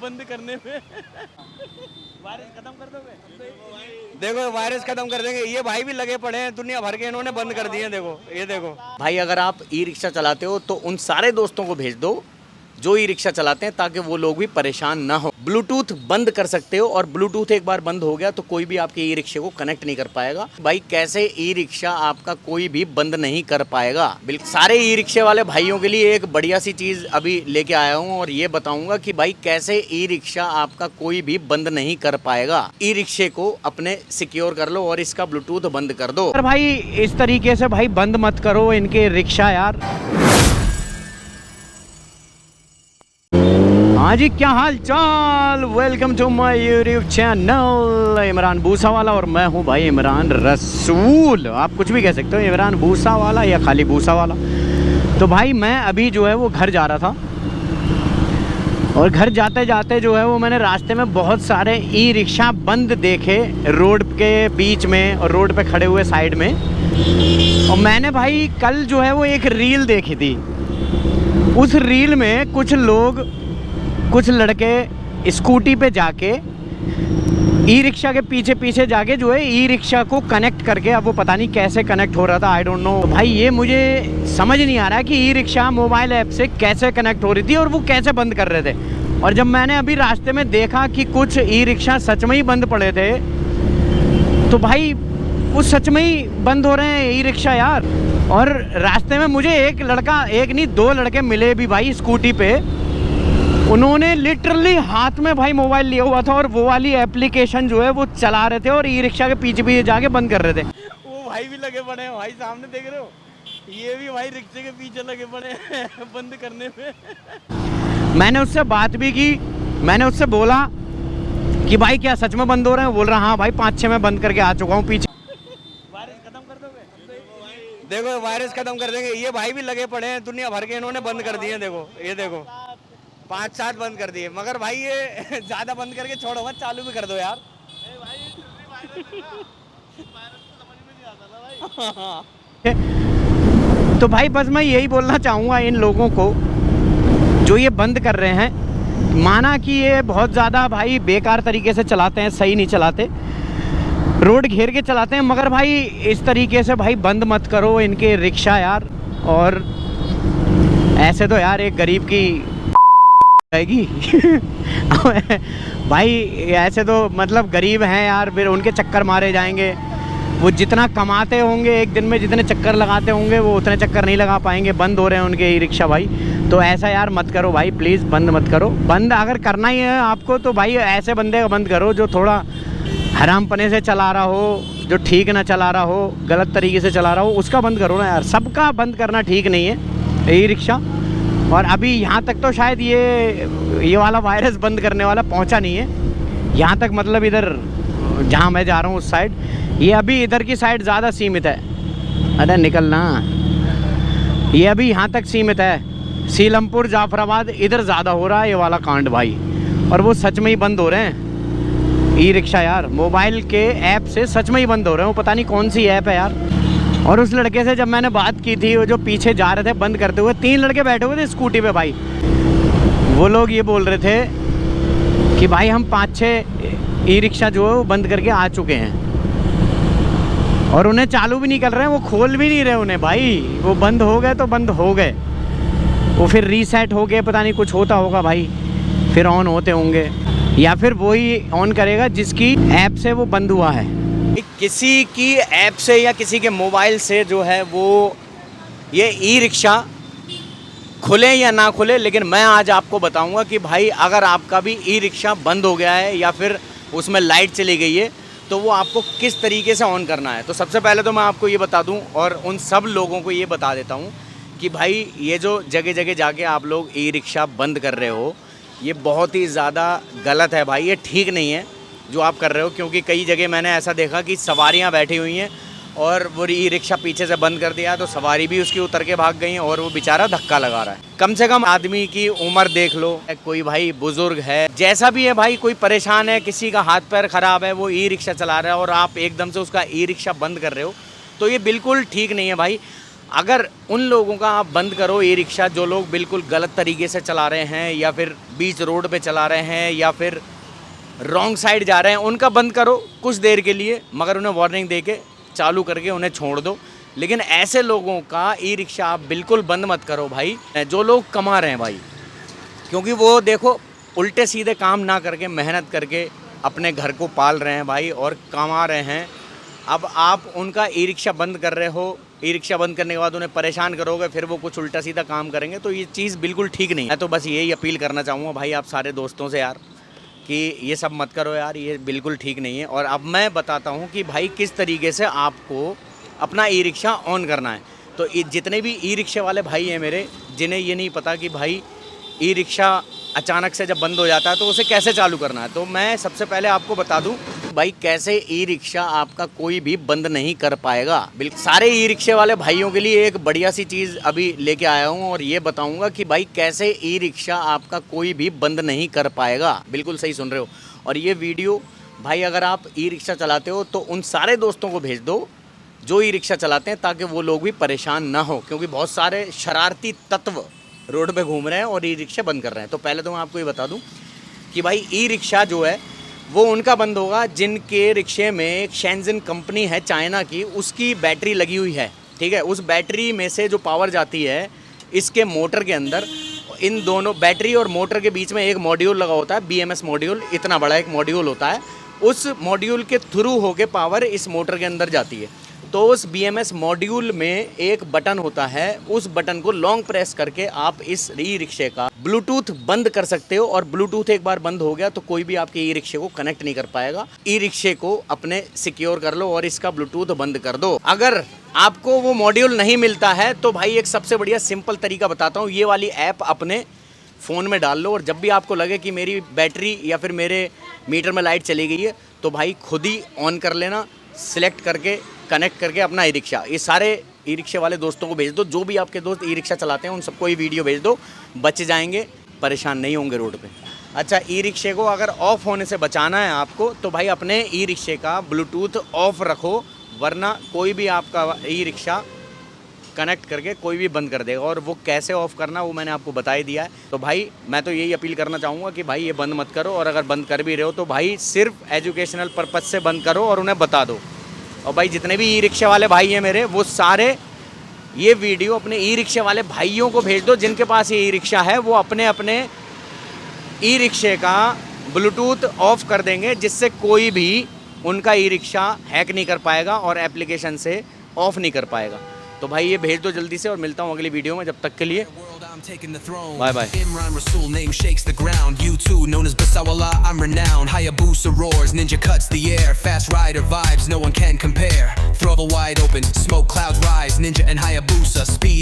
बंद करने में। वायरस खत्म कर दोगे? देखो वायरस खत्म कर देंगे, ये भाई भी लगे पड़े हैं, दुनिया भर के इन्होंने बंद कर दिए। देखो ये देखो भाई, अगर आप ई रिक्शा चलाते हो तो उन सारे दोस्तों को भेज दो जो ई रिक्शा चलाते हैं, ताकि वो लोग भी परेशान ना हो। ब्लूटूथ बंद कर सकते हो, और ब्लूटूथ एक बार बंद हो गया तो कोई भी आपके ई रिक्शे को कनेक्ट नहीं कर पाएगा। भाई कैसे ई रिक्शा आपका कोई भी बंद नहीं कर पाएगा। बिल्कुल सारे ई रिक्शे वाले भाइयों के लिए एक बढ़िया सी चीज़ अभी लेके आया हूँ, और ये बताऊंगा कि भाई कैसे ई रिक्शा आपका कोई भी बंद नहीं कर पाएगा। ई रिक्शे को अपने सिक्योर कर लो और इसका ब्लूटूथ बंद कर दो। भाई इस तरीके से भाई बंद मत करो इनके रिक्शा यार। हाँ जी, क्या हाल चाल, welcome to my YouTube channel Imran Bhusa वाला। और मैं हूँ भाई इमरान रसूल, आप कुछ भी कह सकते हो, इमरान भूसा वाला या खाली भूसा वाला। तो भाई मैं अभी जो है वो घर जा रहा था, और घर जाते जाते जो है वो मैंने रास्ते में बहुत सारे ई रिक्शा बंद देखे रोड के बीच में और रोड पे खड़े हुए साइड में। और मैंने भाई कल जो है वो एक रील देखी थी। उस रील में कुछ लड़के स्कूटी पे जाके ई रिक्शा के पीछे पीछे जाके जो है ई रिक्शा को कनेक्ट करके, अब वो पता नहीं कैसे कनेक्ट हो रहा था, आई डोंट नो भाई। ये मुझे समझ नहीं आ रहा कि ई रिक्शा मोबाइल ऐप से कैसे कनेक्ट हो रही थी और वो कैसे बंद कर रहे थे। और जब मैंने अभी रास्ते में देखा कि कुछ ई रिक्शा सच में ही बंद पड़े थे, तो भाई वो सच में ही बंद हो रहे हैं ई रिक्शा यार। और रास्ते में मुझे एक नहीं दो लड़के मिले भी भाई स्कूटी पे। उन्होंने लिटरली हाथ में भाई मोबाइल लिया हुआ था और वो वाली एप्लीकेशन जो है वो चला रहे थे और ई रिक्शा के पीछे पीछे जाके बंद कर रहे थे। वो भाई भी लगे पड़े हैं भाई, सामने देख रहे हो, ये भी भाई रिक्शे के पीछे लगे पड़े हैं बंद करने में। मैंने उससे बात भी की, मैंने उससे बोला कि भाई क्या सच में बंद हो रहे हैं? बोल रहा हाँ भाई 5-6 मैं बंद करके आ चुका हूँ पीछे। वायरस खत्म कर दोगे? देखो वायरस खत्म कर देंगे, ये भाई भी लगे पड़े हैं, दुनिया भर के इन्होंने बंद कर दिए। देखो ये देखो 5-7 बंद कर दिए, मगर भाई ये ज्यादा बंद करके छोड़ो मत, चालू भी कर दो यार। तो भाई बस मैं यही बोलना चाहूँगा इन लोगों को जो ये बंद कर रहे हैं। माना कि ये बहुत ज़्यादा भाई बेकार तरीके से चलाते हैं, सही नहीं चलाते, रोड घेर के चलाते हैं, मगर भाई इस तरीके से भाई बंद मत करो इनके रिक्शा यार। और ऐसे तो यार एक गरीब की आएगी भाई, ऐसे तो मतलब गरीब हैं यार, फिर उनके चक्कर मारे जाएंगे। वो जितना कमाते होंगे एक दिन में, जितने चक्कर लगाते होंगे, वो उतने चक्कर नहीं लगा पाएंगे। बंद हो रहे हैं उनके ई रिक्शा भाई। तो ऐसा यार मत करो भाई, प्लीज़ बंद मत करो। बंद अगर करना ही है आपको तो भाई ऐसे बंदे का बंद करो जो थोड़ा हरामपने से चला रहा हो, जो ठीक ना चला रहा हो, गलत तरीके से चला रहा हो, उसका बंद करो ना यार। सबका बंद करना ठीक नहीं है ई रिक्शा। और अभी यहाँ तक तो शायद ये वाला वायरस बंद करने वाला पहुँचा नहीं है यहाँ तक, मतलब इधर जहाँ मैं जा रहा हूँ उस साइड। ये अभी इधर की साइड ज़्यादा सीमित है। अरे निकलना, ये अभी यहाँ तक सीमित है। सीलमपुर, जाफराबाद इधर ज़्यादा हो रहा है ये वाला कांड भाई। और वो सच में ही बंद हो रहे हैं ई रिक्शा यार, मोबाइल के ऐप से सच में ही बंद हो रहे हैं। वो पता नहीं कौन सी ऐप है यार। और उस लड़के से जब मैंने बात की थी, वो जो पीछे जा रहे थे बंद करते हुए, 3 लड़के बैठे हुए थे स्कूटी पे भाई। वो लोग ये बोल रहे थे कि भाई हम 5-6 ई रिक्शा जो है वो बंद करके आ चुके हैं, और उन्हें चालू भी नहीं कर रहे हैं, वो खोल भी नहीं रहे उन्हें भाई। वो बंद हो गए तो बंद हो गए, वो फिर रीसेट हो गए, पता नहीं कुछ होता होगा भाई, फिर ऑन होते होंगे, या फिर वही ऑन करेगा जिसकी ऐप से वो बंद हुआ है। किसी की ऐप से या किसी के मोबाइल से जो है वो ये ई रिक्शा खुले या ना खुले, लेकिन मैं आज आपको बताऊंगा कि भाई अगर आपका भी ई रिक्शा बंद हो गया है या फिर उसमें लाइट चली गई है तो वो आपको किस तरीके से ऑन करना है। तो सबसे पहले तो मैं आपको ये बता दूं और उन सब लोगों को ये बता देता हूं कि भाई ये जो जगह जगह जाके आप लोग ई रिक्शा बंद कर रहे हो, ये बहुत ही ज़्यादा गलत है भाई, ये ठीक नहीं है जो आप कर रहे हो। क्योंकि कई जगह मैंने ऐसा देखा कि सवारियां बैठी हुई हैं और वो ई रिक्शा पीछे से बंद कर दिया तो सवारी भी उसकी उतर के भाग गई और वो बेचारा धक्का लगा रहा है। कम से कम आदमी की उम्र देख लो, कोई भाई बुजुर्ग है, जैसा भी है भाई, कोई परेशान है, किसी का हाथ पैर ख़राब है, वो ई रिक्शा चला रहा है और आप एकदम से उसका ई रिक्शा बंद कर रहे हो, तो ये बिल्कुल ठीक नहीं है भाई। अगर उन लोगों का आप बंद करो ई रिक्शा जो लोग बिल्कुल गलत तरीके से चला रहे हैं या फिर बीच रोड पे चला रहे हैं या फिर रॉन्ग साइड जा रहे हैं, उनका बंद करो कुछ देर के लिए, मगर उन्हें वार्निंग दे के चालू करके उन्हें छोड़ दो। लेकिन ऐसे लोगों का ई रिक्शा आप बिल्कुल बंद मत करो भाई, जो लोग कमा रहे हैं भाई, क्योंकि वो देखो उल्टे सीधे काम ना करके मेहनत करके अपने घर को पाल रहे हैं भाई और कमा रहे हैं। अब आप उनका ई रिक्शा बंद कर रहे हो, ई रिक्शा बंद करने के बाद उन्हें परेशान करोगे, फिर वो कुछ उल्टा सीधा काम करेंगे, तो ये चीज़ बिल्कुल ठीक नहीं है। तो बस यही अपील करना चाहूँगा भाई आप सारे दोस्तों से यार, कि ये सब मत करो यार, ये बिल्कुल ठीक नहीं है। और अब मैं बताता हूँ कि भाई किस तरीके से आपको अपना ई रिक्शा ऑन करना है। तो जितने भी ई रिक्शे वाले भाई हैं मेरे, जिन्हें ये नहीं पता कि भाई ई रिक्शा अचानक से जब बंद हो जाता है तो उसे कैसे चालू करना है, तो मैं सबसे पहले आपको बता दूं भाई कैसे ई रिक्शा आपका कोई भी बंद नहीं कर पाएगा। बिल्कुल सारे ई रिक्शे वाले भाइयों के लिए एक बढ़िया सी चीज़ अभी लेके आया हूं और ये बताऊंगा कि भाई कैसे ई रिक्शा आपका कोई भी बंद नहीं कर पाएगा। बिल्कुल सही सुन रहे हो। और ये वीडियो भाई अगर आप ई रिक्शा चलाते हो तो उन सारे दोस्तों को भेज दो जो ई रिक्शा चलाते हैं, ताकि वो लोग भी परेशान ना हो, क्योंकि बहुत सारे शरारती तत्व रोड पे घूम रहे हैं और ई रिक्शा बंद कर रहे हैं। तो पहले तो मैं आपको ये बता दूं कि भाई ई रिक्शा जो है वो उनका बंद होगा जिनके रिक्शे में एक शेंजन कंपनी है चाइना की, उसकी बैटरी लगी हुई है, ठीक है। उस बैटरी में से जो पावर जाती है इसके मोटर के अंदर, इन दोनों बैटरी और मोटर के बीच में एक मॉड्यूल लगा होता है, BMS मॉड्यूल, इतना बड़ा एक मॉड्यूल होता है। उस मॉड्यूल के थ्रू होके पावर इस मोटर के अंदर जाती है। तो उस BMS मॉड्यूल में एक बटन होता है, उस बटन को लॉन्ग प्रेस करके आप इस ई रिक्शे का ब्लूटूथ बंद कर सकते हो। और ब्लूटूथ एक बार बंद हो गया तो कोई भी आपके ई रिक्शे को कनेक्ट नहीं कर पाएगा। ई रिक्शे को अपने सिक्योर कर लो और इसका ब्लूटूथ बंद कर दो। अगर आपको वो मॉड्यूल नहीं मिलता है तो भाई एक सबसे बढ़िया सिंपल तरीका बताता हूँ, ये वाली ऐप अपने फ़ोन में डाल लो और जब भी आपको लगे कि मेरी बैटरी या फिर मेरे मीटर में लाइट चली गई है तो भाई खुद ही ऑन कर लेना, सिलेक्ट करके कनेक्ट करके अपना ई रिक्शा। ये सारे ई रिक्शे वाले दोस्तों को भेज दो, जो भी आपके दोस्त ई रिक्शा चलाते हैं उन सबको ये वीडियो भेज दो, बच जाएंगे, परेशान नहीं होंगे रोड पे। अच्छा, ई रिक्शे को अगर ऑफ़ होने से बचाना है आपको तो भाई अपने ई रिक्शे का ब्लूटूथ ऑफ़ रखो, वरना कोई भी आपका ई रिक्शा कनेक्ट करके कोई भी बंद कर देगा। और वो कैसे ऑफ़ करना वो मैंने आपको बता ही दिया है। तो भाई मैं तो यही अपील करना चाहूँगा कि भाई ये बंद मत करो, और अगर बंद कर भी रहे हो तो भाई सिर्फ एजुकेशनल पर्पज़ से बंद करो और उन्हें बता दो। और भाई जितने भी ई रिक्शे वाले भाई हैं मेरे, वो सारे ये वीडियो अपने ई रिक्शे वाले भाइयों को भेज दो जिनके पास ये ई रिक्शा है, वो अपने अपने ई रिक्शे का ब्लूटूथ ऑफ कर देंगे, जिससे कोई भी उनका ई रिक्शा हैक नहीं कर पाएगा और एप्लीकेशन से ऑफ नहीं कर पाएगा। तो भाई ये भेज दो जल्दी से, और मिलता हूँ अगली वीडियो में। जब तक के लिए bye bye. Imran Rasool name shakes the ground. You too, known as Basawala, I'm renowned. Hayabusa roars, ninja cuts the air. Fast rider vibes, no one can compare. Throttle wide open, smoke clouds rise. Ninja and Hayabusa, speed